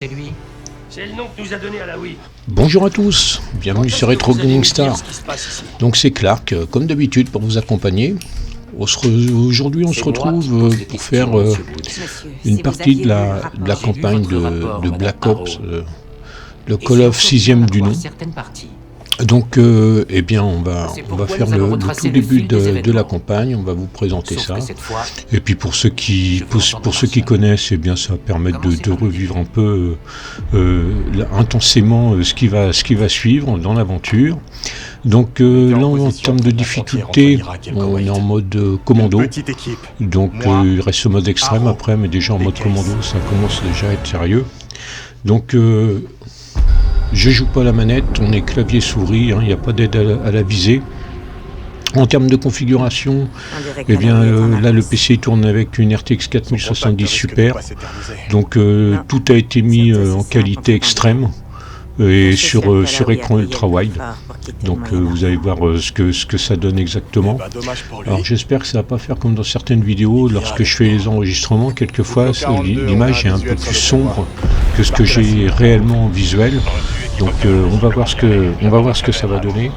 C'est lui. C'est le nom que nous a donné Alaoui. Bonjour à tous, bienvenue sur Retro Gaming Star. Donc c'est Clark, comme d'habitude, pour vous accompagner. Aujourd'hui on se retrouve pour faire une partie de la campagne de Black Ops, le Call of 6e du nom. Donc eh bien on va faire le tout début de la campagne, on va vous présenter ça. Et puis pour ceux qui connaissent, eh bien ça va permettre de revivre un peu intensément ce qui va suivre dans l'aventure. Donc là en termes de difficulté, on est en mode commando. Donc il reste ce mode extrême après, mais déjà en mode commando ça commence déjà à être sérieux. Donc je joue pas à la manette, on est clavier souris, il n'y a pas d'aide à la visée. En termes de configuration, eh bien là le PC tourne avec une RTX 4070 Super, donc tout a été mis en qualité extrême et sur écran ultra wide. Donc vous allez voir ce que ça donne exactement. Alors j'espère que ça va pas faire comme dans certaines vidéos, lorsque je fais les enregistrements, quelquefois l'image est un peu plus sombre que ce que j'ai réellement en visuel. Donc on va voir ce que ça va donner.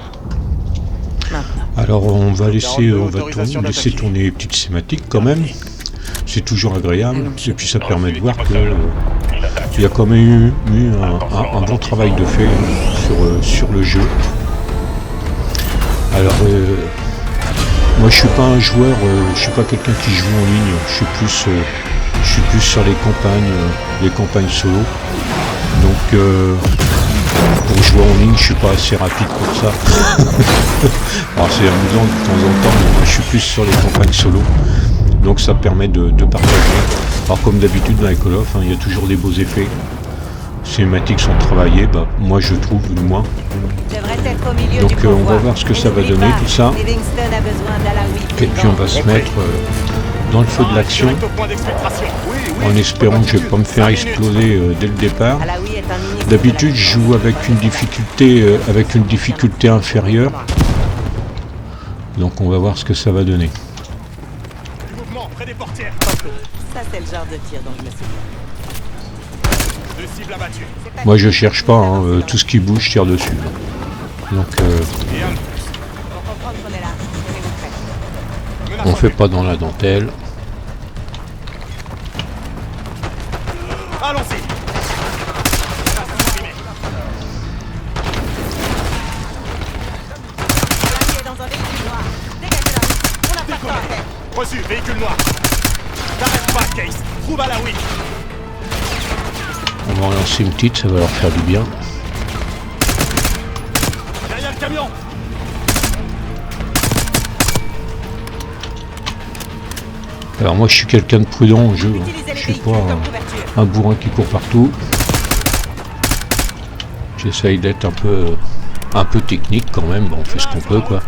Alors on va laisser tourner les petites cinématiques quand même. C'est toujours agréable et puis ça permet de voir que il y a quand même eu un bon travail de fait sur le jeu. Alors moi je suis pas un joueur, je suis pas quelqu'un qui joue en ligne, je suis plus sur les campagnes solo. Donc pour jouer en ligne je suis pas assez rapide pour ça. Alors c'est amusant de temps en temps, mais moi je suis plus sur les campagnes solo. Donc ça permet de partager. Alors comme d'habitude dans les Call of, il y a toujours des beaux effets. Les cinématiques sont travaillées, moi je trouve du moins. Donc on va voir ce que ça va donner tout ça. Et puis on va se mettre dans le feu de l'action, en espérant que je ne vais pas me faire exploser dès le départ. D'habitude je joue avec une difficulté inférieure. Donc on va voir ce que ça va donner. Ça, c'est le genre de tir dont je me souviens. Moi je cherche pas, tout ce qui bouge je tire dessus. Donc on fait pas dans la dentelle. Allons-y. Reçu, véhicule noir. T'arrêtes pas, Case. Trouve Alaoui. On va en lancer une petite, ça va leur faire du bien. Derrière le camion. Alors moi je suis quelqu'un de prudent en jeu, je suis pas un bourrin qui court partout. J'essaye d'être un peu technique quand même, on fait ce qu'on peut quoi.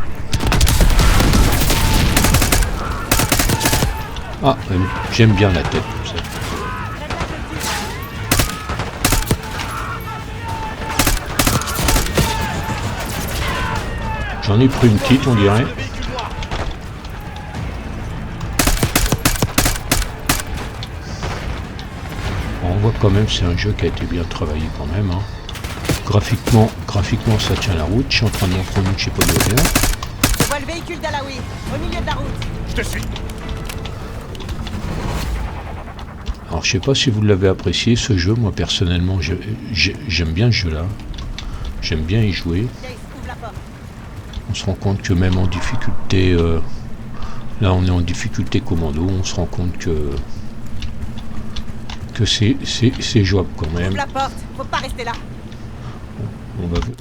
Ah, j'aime bien la tête comme ça. J'en ai pris une petite, on dirait. On voit quand même, c'est un jeu qui a été bien travaillé quand même. Graphiquement, ça tient la route. Je suis en train d'en prendre une, je sais pas d'où elle est. Je vois le véhicule d'Alaoui, au milieu de la route. Je te suis. Alors je sais pas si vous l'avez apprécié ce jeu, moi personnellement j'aime bien ce jeu là. J'aime bien y jouer. On se rend compte que même en difficulté, là on est en difficulté commando, on se rend compte que c'est jouable quand même. Ouvre la porte, faut pas rester là.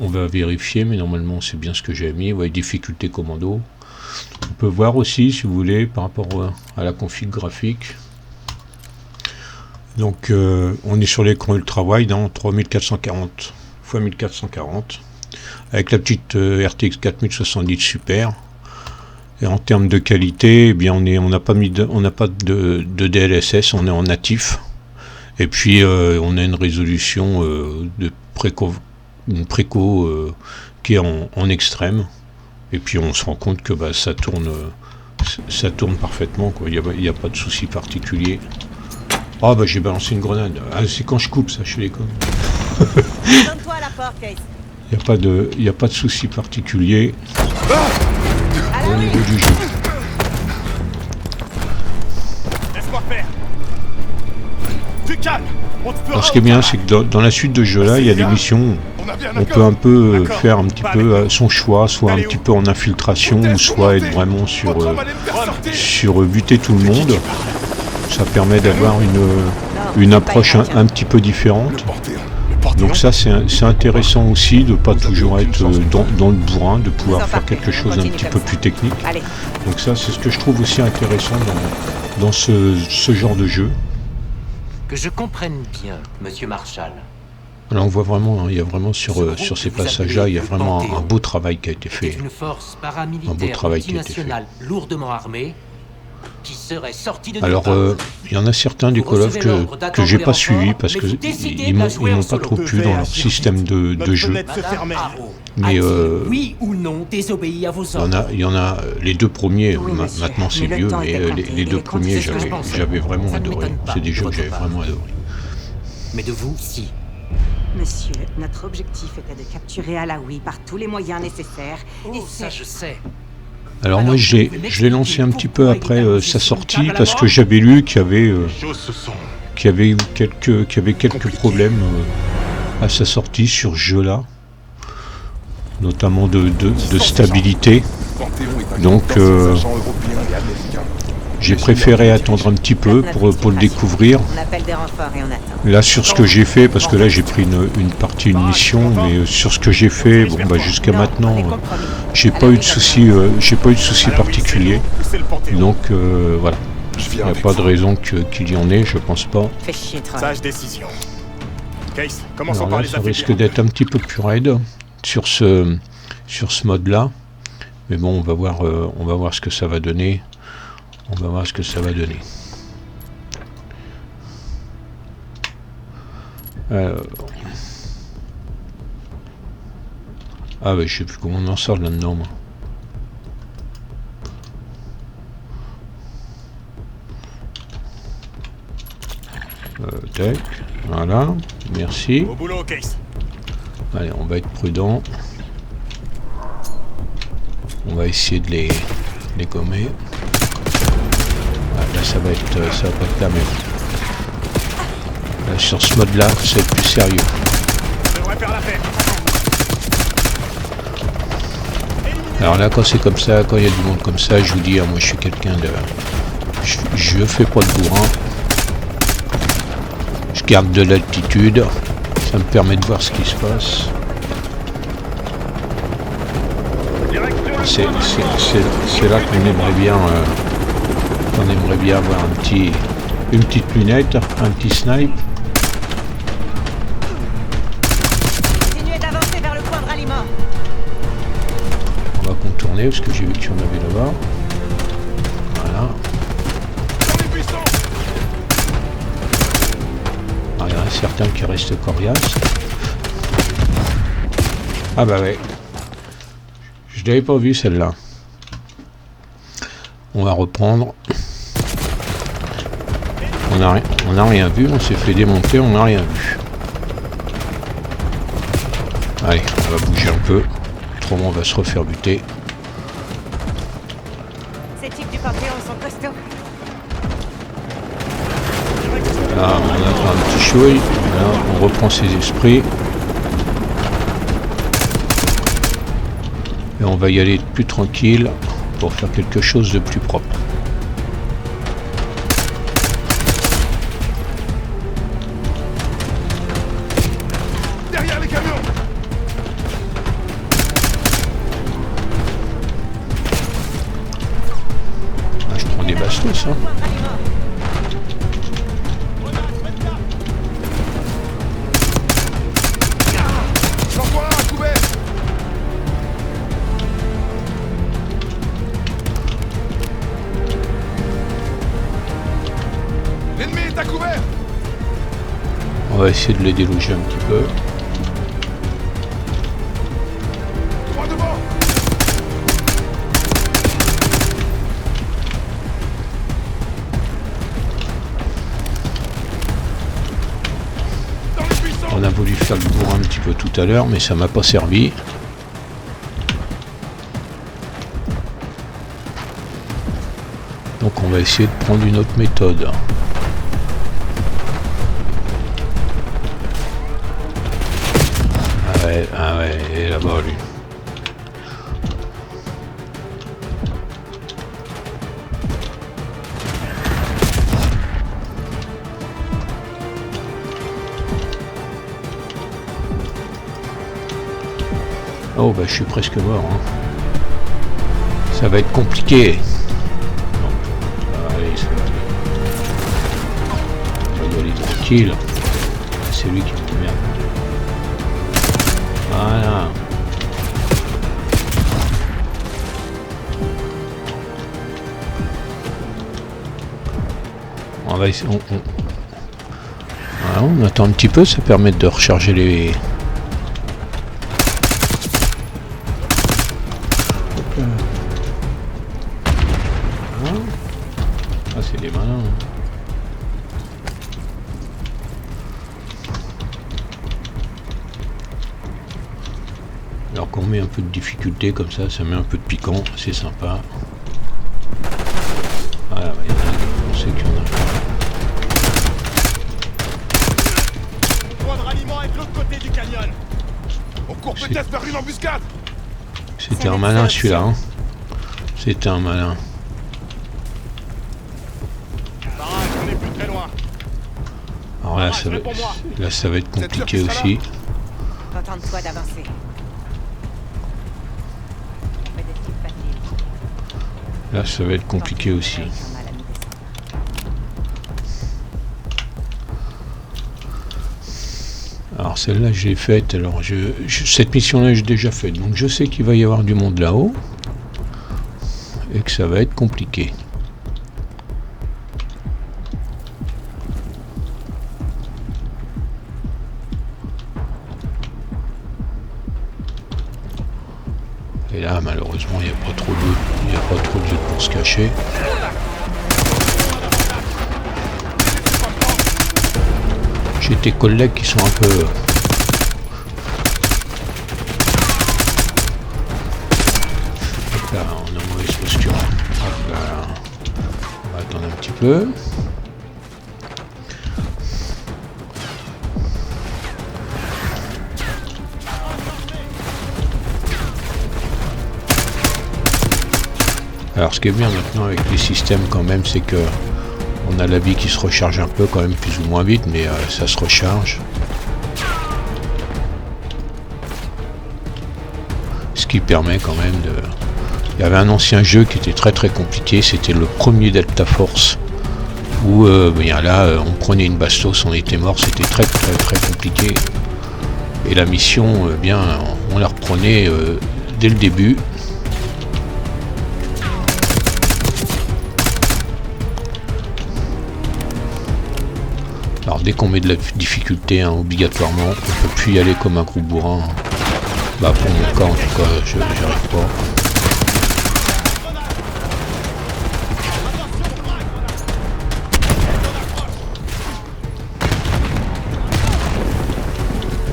On va vérifier, mais normalement c'est bien ce que j'ai mis. Ouais, difficulté commando. On peut voir aussi si vous voulez par rapport à la config graphique. Donc on est sur l'écran ultra wide, 3440 x 1440 avec la petite RTX 4070 Super. Et en termes de qualité, eh bien on n'a pas de DLSS, on est en natif. Et puis on a une résolution de préco qui est en extrême. Et puis on se rend compte que ça tourne parfaitement quoi. Il n'y a pas de souci particulier. Ah bah j'ai balancé une grenade. Ah, c'est quand je coupe ça, je fais les connes. Donne-toi à la porte, Case. Y a pas de souci particulier À au la niveau rue. du jeu. Laisse-moi faire. Du calme. On te fera Alors ce qui est bien, c'est que dans la suite de ce jeu-là, il y a des missions. On a bien On peut un peu faire un petit peu son choix, soit un petit peu en infiltration, ou soit être vraiment sur buter tout le monde. Ça permet d'avoir une approche un petit peu différente. Donc ça c'est intéressant aussi de ne pas toujours être dans le bourrin, de pouvoir faire quelque chose d'un petit peu plus technique. Allez. Donc ça c'est ce que je trouve aussi intéressant dans ce genre de jeu. Que je comprenne bien, Monsieur Marshall. Alors on voit vraiment, il y a vraiment sur ces passages-là, il y a vraiment un beau travail qui a été fait. Une force Un beau paramilitaire travail qui a été fait. multinationale lourdement armée qui serait sortie de Alors il y en a certains du Call of que j'ai pas suivi parce que ils m'ont pas trop plu dans leur système de jeu. Mais oui ou non désobéis à vos il y en a les deux premiers, Oui, monsieur. maintenant c'est Mais le vieux, temps mais était compté. les deux Les premiers conditions, je pense. j'avais vraiment Ça ne adoré. m'étonne pas C'est des de jeux que votre j'avais part. vraiment adoré. Mais de vous, si. Monsieur, notre objectif était de capturer Alaoui par tous les moyens nécessaires. Et Ça, je sais. Alors moi je l'ai lancé un petit peu après sa sortie parce que j'avais lu qu'il y avait eu quelques problèmes à sa sortie sur ce jeu-là, notamment de stabilité. Donc j'ai préféré attendre un petit peu pour le découvrir. On appelle des renforts et on attend. Là sur ce que j'ai fait, parce que là j'ai pris une mission, mais sur ce que j'ai fait, bon bah jusqu'à Non, maintenant, on est compromis. j'ai pas eu de soucis, particuliers. Donc voilà, il n'y a pas de raison qu'il y en ait, je pense pas. Fais chier, Troy. Sage décision. Case, commençons Alors par là, les ça affaires. risque d'être un petit peu plus raide sur ce mode-là, mais bon, on va voir ce que ça va donner. On va voir ce que ça va donner. Ah ouais, je sais plus comment on en sort là-dedans, moi. Tac, voilà, merci. Au boulot, Case. Allez, on va être prudent. On va essayer de les gommer. Ah, là, ça va pas être la même. Là, sur ce mode-là, ça va être plus sérieux. Ça devrait faire l'affaire. Alors là, quand c'est comme ça, quand il y a du monde comme ça, je vous dis, moi je suis quelqu'un de... Je fais pas de bourrin. Je garde de l'altitude. Ça me permet de voir ce qui se passe. C'est là qu'on aimerait bien... on aimerait bien avoir une petite lunette, un petit snipe. Continuez d'avancer vers le point de ralliement. On va contourner parce que j'ai vu qu'il y en avait là-bas. Voilà. Alors, il y en a certains qui restent coriaces. Ah bah ouais. Je l'avais pas vu celle-là. On va reprendre. On n'a rien vu, on s'est fait démonter, on n'a rien vu. Allez, on va bouger un peu. Autrement on va se refaire buter. Ces types du Panthéon sont costauds. Là on attend un petit chouille. Là on reprend ses esprits. Et on va y aller plus tranquille pour faire quelque chose de plus propre. Derrière les camions. Ah, je prends des bastos, hein. Point de ralliement. J'envoie un à couvert. L'ennemi est à couvert. On va essayer de les déloger un petit peu. Droit devant. voulu faire le bourrin un petit peu tout à l'heure, mais ça m'a pas servi. Donc on va essayer de prendre une autre méthode. Ah ouais, il est là-bas lui. Oh bah je suis presque mort. Hein. Ça va être compliqué. Non. Allez, ça va aller. On va y aller tranquille. C'est lui qui m'emmerde. Voilà. On va essayer. Voilà, on attend un petit peu, ça permet de recharger les. Ah, c'est des malins. Alors qu'on met un peu de difficulté comme ça met un peu de piquant, c'est sympa. Voilà, on sait qu'il y en a. Le point de ralliement est de l'autre côté du canyon. On court peut-être vers une embuscade. C'était un malin celui-là. Hein. C'était un malin. Barrage, on n'est plus très loin. Alors là, ça va être compliqué aussi. Contente-toi d'avancer. Là, ça va être compliqué aussi. Alors celle-là, je l'ai faite. Alors cette mission-là, j'ai déjà faite. Donc je sais qu'il va y avoir du monde là-haut et que ça va être compliqué. Et là, malheureusement, il n'y a pas trop de lieu pour se cacher. J'ai des collègues qui sont un peu... Là, on a une mauvaise posture. Là, on va attendre un petit peu. Alors ce qui est bien maintenant avec les systèmes quand même, c'est que on a la vie qui se recharge un peu quand même, plus ou moins vite, mais ça se recharge. Ce qui permet quand même de... Il y avait un ancien jeu qui était très très compliqué, c'était le premier Delta Force, où là on prenait une bastos, on était mort, c'était très très très compliqué. Et la mission, on la reprenait dès le début. Alors dès qu'on met de la difficulté, hein, obligatoirement, on ne peut plus y aller comme un gros bourrin. Bah pour mon cas en tout cas, j'y arrive pas.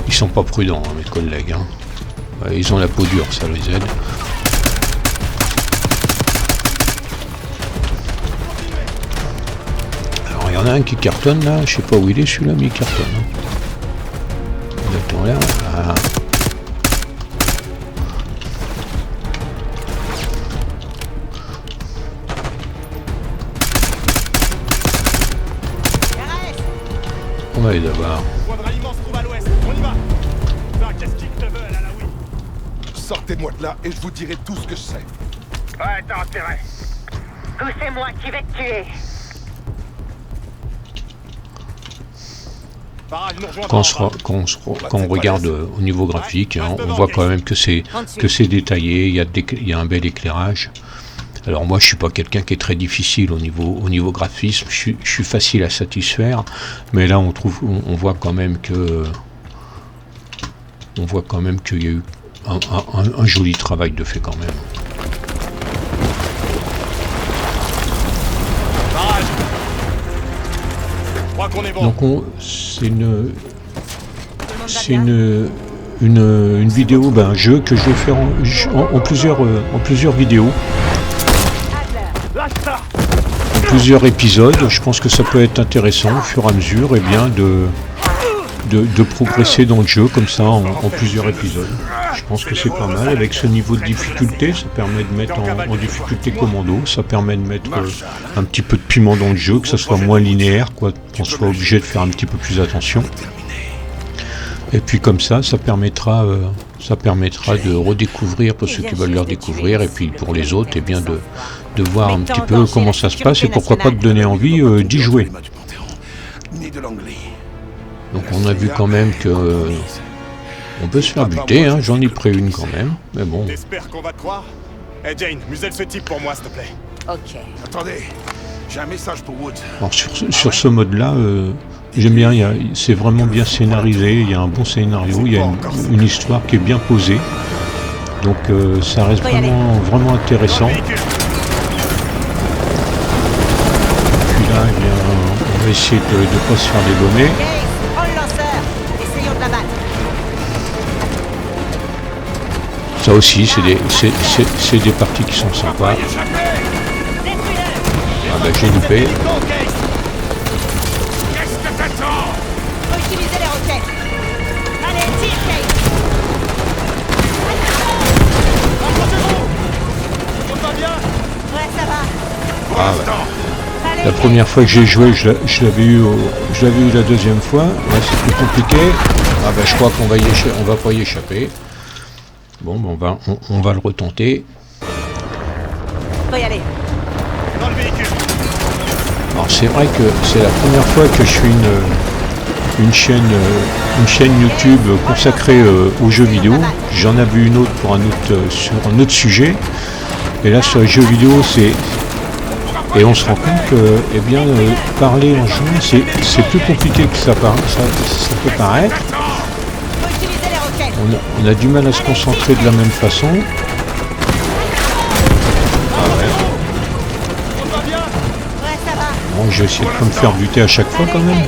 Ils sont pas prudents, hein, mes collègues. Hein. Ouais, ils ont la peau dure, ça les aide. Il y en a un qui cartonne là, je sais pas où il est celui-là, mais il cartonne. Hein. Attends là. Ah. On va aller d'abord. Le point de ralliement se trouve à l'ouest, on y va. Fais un casting level à la Wii. Sortez-moi de là et je vous dirai tout ce que je sais. Ouais, t'as intérêt. Ou c'est moi qui vais te tuer. Quand on regarde au niveau graphique, hein, on voit quand même que c'est détaillé, il y a un bel éclairage. Alors moi je suis pas quelqu'un qui est très difficile au niveau graphisme, je suis facile à satisfaire, mais là on voit quand même qu'il y a eu un joli travail de fait quand même. c'est une vidéo, un jeu que je vais faire en plusieurs vidéos. En plusieurs épisodes. Je pense que ça peut être intéressant au fur et à mesure de progresser dans le jeu comme ça en plusieurs épisodes. Je pense que c'est pas mal avec ce niveau de difficulté. Ça permet de mettre en difficulté commando. Ça permet de mettre un petit peu de piment dans le jeu, que ça soit moins linéaire, qu'on soit obligé de faire un petit peu plus attention. Et puis comme ça permettra de redécouvrir pour ceux qui veulent le redécouvrir, et puis pour les autres, eh bien de voir un petit peu comment ça se passe et pourquoi pas de donner envie d'y jouer. Donc on a vu quand même que on peut se faire buter, hein, j'en ai pris une quand même, mais bon. J'espère qu'on va te croire. Hey Jane, muselle ce type pour moi, s'il te plaît. Ok. Attendez, j'ai un message pour Woods. Alors sur ce mode-là, j'aime bien, c'est vraiment bien scénarisé, il y a un bon scénario, il y a une histoire qui est bien posée. Donc ça reste vraiment intéressant. Et puis là, eh bien, on va essayer de ne pas se faire dégommer. Ça aussi, c'est des parties qui sont sympas. Ah bah j'ai loupé. Ah ouais. La première fois que j'ai joué, je l'avais eu la deuxième fois. Là c'est plus compliqué. Ah bah je crois qu'on va pas y échapper. Bon, on va le retenter. Faut y aller. Alors c'est vrai que c'est la première fois que je suis une chaîne YouTube consacrée aux jeux vidéo. J'en avais une autre sur un autre sujet. Et là sur les jeux vidéo, et on se rend compte que parler en jeu, c'est plus compliqué que ça peut paraître. On a du mal à se concentrer de la même façon. Ah ouais. Bon, je vais essayer de pas me faire buter à chaque fois quand même.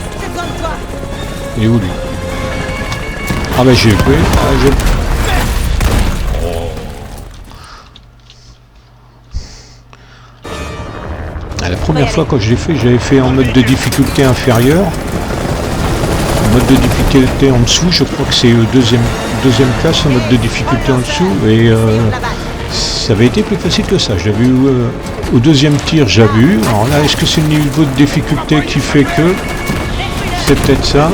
Il est où lui? Ah bah j'ai joué. La première fois quand je l'ai fait, j'avais fait en mode de difficulté inférieure. Mode de difficulté en dessous, je crois que c'est deuxième classe en mode de difficulté en dessous, et ça avait été plus facile que ça. J'avais eu au deuxième tir, j'avais eu. Alors là, est-ce que c'est le niveau de difficulté qui fait que c'est peut-être ça?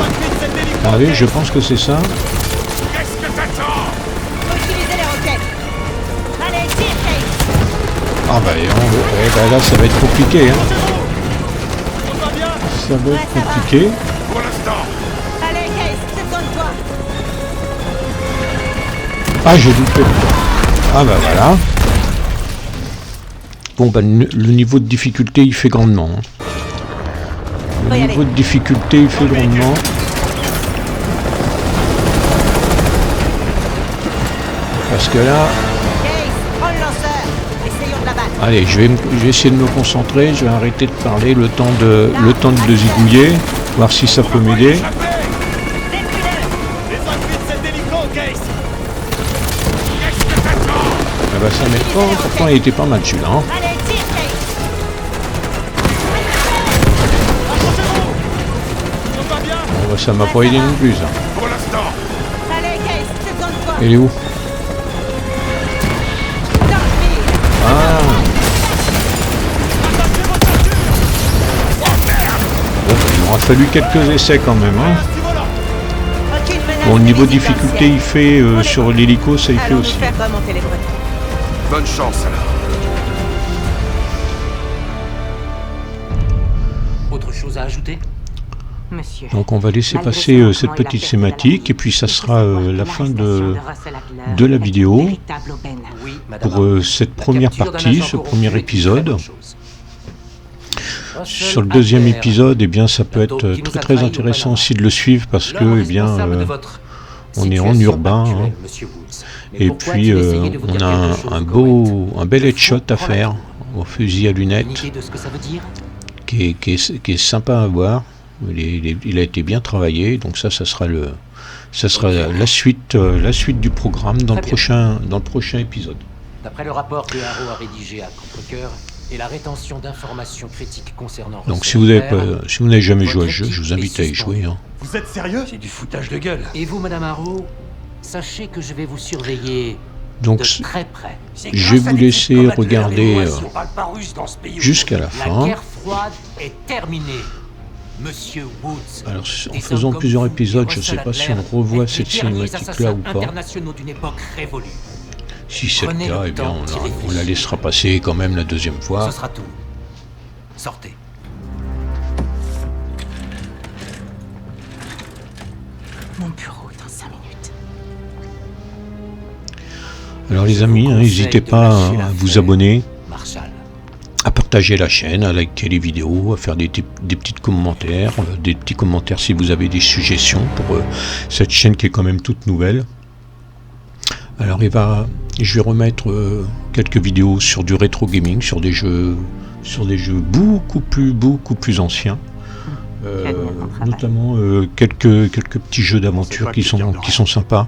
Allez, je pense que c'est ça. Ah bah, là ça va être compliqué, hein. Ça va être compliqué. Ah, j'ai loupé. Ah bah voilà. Bon bah le niveau de difficulté il fait grandement. Hein. Le niveau de difficulté il fait grandement. Parce que là... Allez, je vais essayer de me concentrer, je vais arrêter de parler le temps de zigouiller, voir si ça peut m'aider. Ah bah ça m'aide pas, pourtant il était pas mal celui-là. Hein. Bon bah ça m'a pas aidé non plus ça. Il est où? Ah. Bon, il m'aura fallu quelques essais quand même. Hein. Bon, le niveau de difficulté il fait sur l'hélico, ça il fait aussi. Bonne chance alors. Autre chose à ajouter? Monsieur. Donc on va laisser passer cette petite thématique et puis ça sera la fin de la vidéo pour cette première partie, ce premier épisode. Sur le deuxième épisode, eh bien ça peut être très intéressant aussi de le suivre parce que on est en urbain. Hein. Et puis on a un bel headshot à faire au fusil à lunettes qui est sympa à voir. Il a été bien travaillé, donc ça sera Ça sera la suite du programme dans le prochain épisode. D'après le rapport que Harrow a rédigé à contre-cœur et la rétention d'informations critiques concernant... Donc si vous n'avez jamais joué à ce jeu, je vous invite à y jouer. Hein. Vous êtes sérieux? C'est du foutage de gueule. Et vous, Madame Harrow, sachez que je vais vous surveiller Donc, de très près. je vais vous laisser regarder jusqu'à la La fin. guerre froide est terminée. Monsieur Woods. Alors, en faisant plusieurs épisodes, je ne sais pas si on revoit cette cinématique-là ou pas. Internationaux d'une époque révolue. Si c'est le cas, eh bien, on la laissera passer quand même la deuxième fois. Ce sera tout. Sortez. Mon bureau dans 5 minutes. Alors les amis, n'hésitez pas à vous abonner, Marshall. à partager la chaîne, à liker les vidéos, à faire des petits commentaires, si vous avez des suggestions pour cette chaîne qui est quand même toute nouvelle. Alors je vais remettre quelques vidéos sur du rétro gaming, sur des jeux beaucoup plus anciens, notamment quelques petits jeux d'aventure qui sont sympas.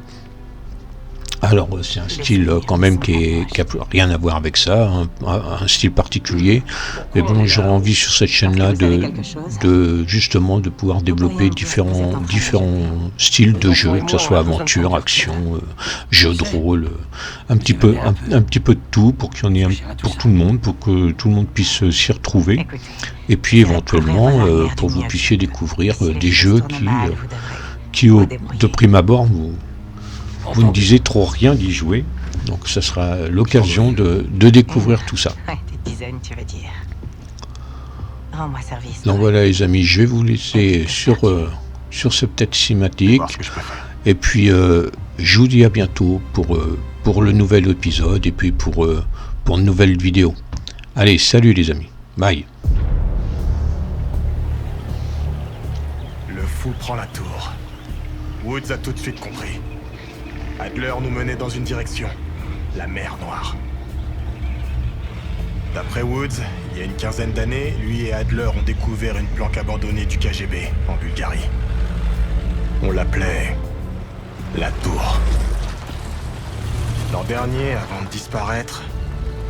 Alors c'est un style quand même qui a rien à voir avec ça, un style particulier. Mais bon, j'aurais envie sur cette chaîne-là justement de pouvoir développer différents styles de jeux, que ce soit aventure, action, jeu de rôle, un petit peu de tout pour qu'il y en ait pour tout le monde, pour que tout le monde puisse s'y retrouver. Et puis éventuellement pour que vous puissiez découvrir des jeux qui de prime abord vous ne disiez trop rien d'y jouer, donc ça sera l'occasion de découvrir tout ça. Ouais, des dizaines, tu veux dire. Rends-moi service. Donc voilà les amis, je vais vous laisser sur ce peut-être cinématique, et puis je vous dis à bientôt pour le nouvel épisode, et puis pour une nouvelle vidéo. Allez, salut les amis, bye. Le fou prend la tour. Woods a tout de suite compris. Adler nous menait dans une direction, la mer Noire. D'après Woods, il y a une quinzaine d'années, lui et Adler ont découvert une planque abandonnée du KGB en Bulgarie. On l'appelait la Tour. L'an dernier, avant de disparaître,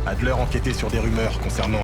Adler enquêtait sur des rumeurs concernant